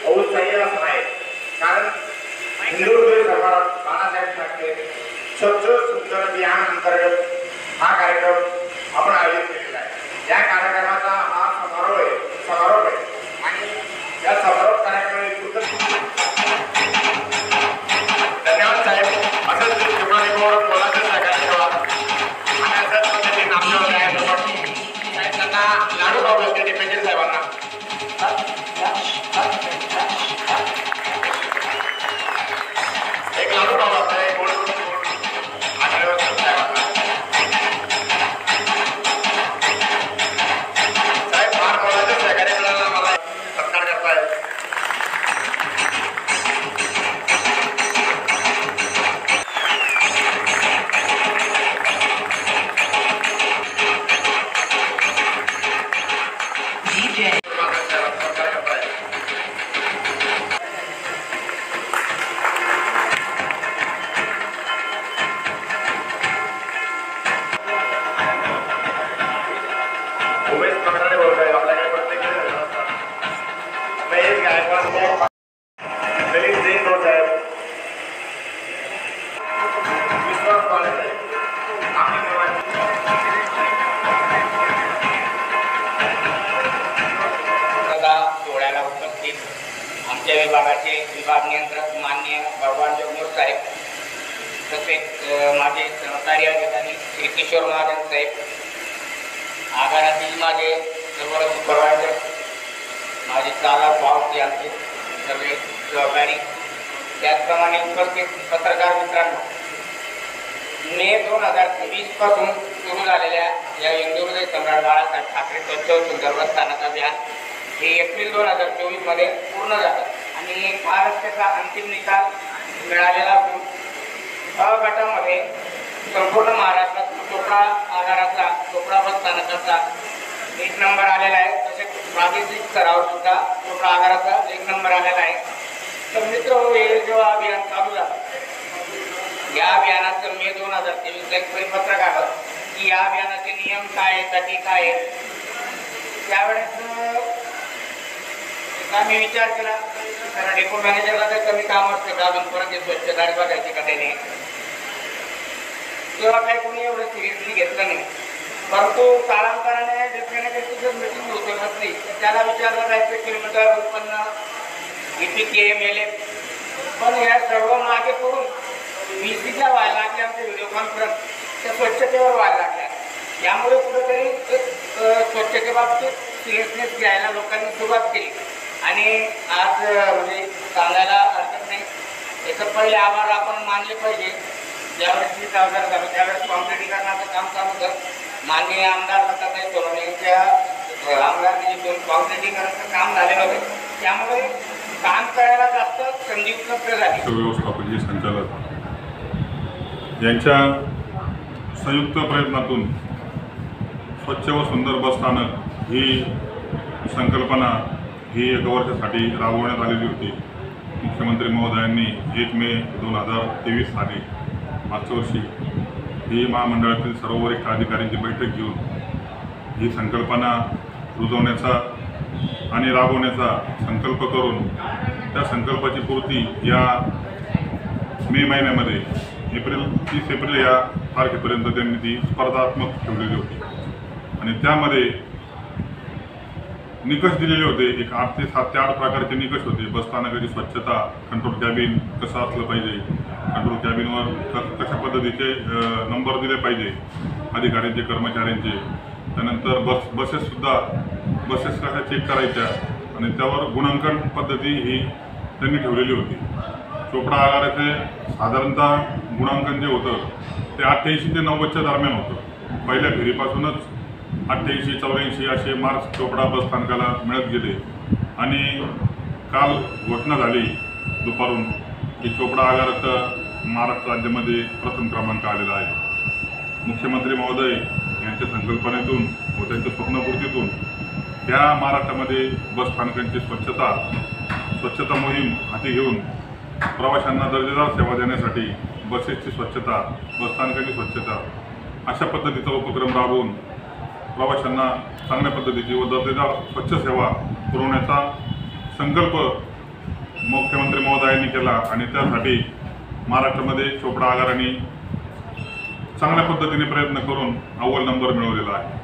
औत्साह्य असं आहे, कारण हिंदुस्थानी सरकार बाळासाहेब ठाकरे स्वच्छ सुंदर अभियान अंतर्गत हा कार्यक्रम आपण आयोजित केलेला आहे। या कार्यक्रमाचा हा समारोप आहे आणि या समारोप कार्यक्रमाला धन्यवाद साहेब। असंच शिवरायांवर बोलायचं सहकार्य ठेवा आणि असंच पद्धतीने आपल्याला साहेब त्यांना लाडू खाऊ लागते डिपेंडेंट साहेबांना एक लाडू खाऊ लागतं एक गोड आठवड्यावर साहेबांना साहेब फार बोलायचं सहकार्य करायला मला सत्कार करताय। आमच्या विभागाचे विभाग नियंत्रक माननीय भगवान जगमोर साहेब, तसेच माझे सहकारी अधिकारी श्री किशोर महाजन साहेब, आगारातील माझे सर्व सुपरवायझर, माझे चालक वाहक यांचे सर्व सहकारी, त्याचप्रमाणे उपस्थित पत्रकार मित्रांनो, मे 2023 पासून सुरू झालेल्या या हिंदुहृदय सम्राट बाळासाहेब ठाकरे स्वच्छ सुंदर स्थानक अभियान हे एप्रिल 2024 मध्ये पूर्ण झालं आणि महाराष्ट्राचा अंतिम निकाल मिळालेला असून अ गटामध्ये संपूर्ण महाराष्ट्रात चोपडा आगाराचा चोपडा बस स्थानकाचा 1 नंबर आलेला आहे। तसेच प्रादेशिक स्तरावर सुद्धा चोपडा आगाराचा 1 नंबर आलेला आहे। तर मित्र हे जेव्हा अभियान चालू झालं, या अभियानाचं मे 2023 एक परिपत्रक आलं की या अभियानाचे नियम काय आहेत, अटी काय आहेत। त्यावेळेस आम्ही विचार केला, कारण डेपो मॅनेजरला तर कमी काम असतं का अजून परत स्वच्छ गाडी बघायची का त्याने, तेव्हा काही कोणी एवढं सिरियसली घेतलं नाही। परंतु कालांतराने डेपो मॅनेजरची जर मीटिंग होते नसली तर त्याला विचारलं जायचं किलोमीटर उत्पन्न EPKM LF, पण या सर्व मागे करून VCच्या व्हायला लागल्या, आमच्या व्हिडिओ कॉन्फरन्स त्या स्वच्छतेवर व्हायला लागल्या। यामुळे कुठेतरी एक स्वच्छतेबाबतीत सिरियसनेस घ्यायला लोकांनी सुरुवात केली आणि आज म्हणजे सांगायला हरकत नाही, याचं पहिले आभार आपण मानले पाहिजे। ज्यावेळेस 20,000 झालं त्यावेळेस कॉन्क्रिटीकरणाचं काम चालू होतं, माननीय आमदार दत्तात्रय सोनवणे यांच्या आमदारकीतून कॉन्क्रिटीकरणाचं काम झालेलं होतं, त्यामुळे काम करायला जास्त संधी उपलब्ध झाली। व्यवस्थापकीय संचालक यांच्या संयुक्त प्रयत्नातून स्वच्छ व सुंदर बस स्थानक ही संकल्पना ही 1 वर्षासाठी राबवण्यात आलेली होती। मुख्यमंत्री महोदयांनी 1 मे 2023 साली मागच्या वर्षी ही महामंडळातील सर्व वरिष्ठ अधिकाऱ्यांची बैठक घेऊन ही संकल्पना रुजवण्याचा आणि राबवण्याचा संकल्प करून त्या संकल्पाची पूर्ती या मे महिन्यामध्ये 30 एप्रिल या तारखेपर्यंत त्यांनी ती स्पर्धात्मक ठेवलेली होती आणि त्यामध्ये निकष दिलेले होते। एक 8 ते 7 ते 8 प्रकारचे निकष होते। बसस्थानकाची स्वच्छता, कंट्रोल कॅबिन कसं असलं पाहिजे, कंट्रोल कॅबिनवर कशा पद्धतीचे नंबर दिले पाहिजे अधिकाऱ्यांचे कर्मचाऱ्यांचे, त्यानंतर बसेस कशा चेक करायच्या आणि त्यावर गुणांकन पद्धती ही त्यांनी ठेवलेली होती। चोपडा आगाराचे साधारणतः गुणांकन जे होतं ते 88 ते 90च्या दरम्यान होतं। पहिल्या फेरीपासूनच 88, 84 असे मार्क्स चोपडा बस स्थानकाला मिळत गेले आणि काल घोषणा झाली दुपारून की चोपडा आगाराचा महाराष्ट्र राज्यामध्ये प्रथम क्रमांक आलेला आहे। मुख्यमंत्री महोदय यांच्या संकल्पनेतून व त्यांच्या स्वप्नपूर्तीतून ह्या महाराष्ट्रामध्ये बसस्थानकांची स्वच्छता मोहीम हाती घेऊन प्रवाशांना दर्जेदार सेवा देण्यासाठी बसेसची स्वच्छता, बसस्थानकांची स्वच्छता अशा पद्धतीचा उपक्रम राबवून प्रवाशांना चांगल्या पद्धतीची व दर्जेदार स्वच्छ सेवा पुरवण्याचा संकल्प मुख्यमंत्री महोदयांनी केला आणि त्यासाठी महाराष्ट्रामध्ये चोपडा आगारांनी चांगल्या पद्धतीने प्रयत्न करून अव्वल नंबर मिळवलेला आहे.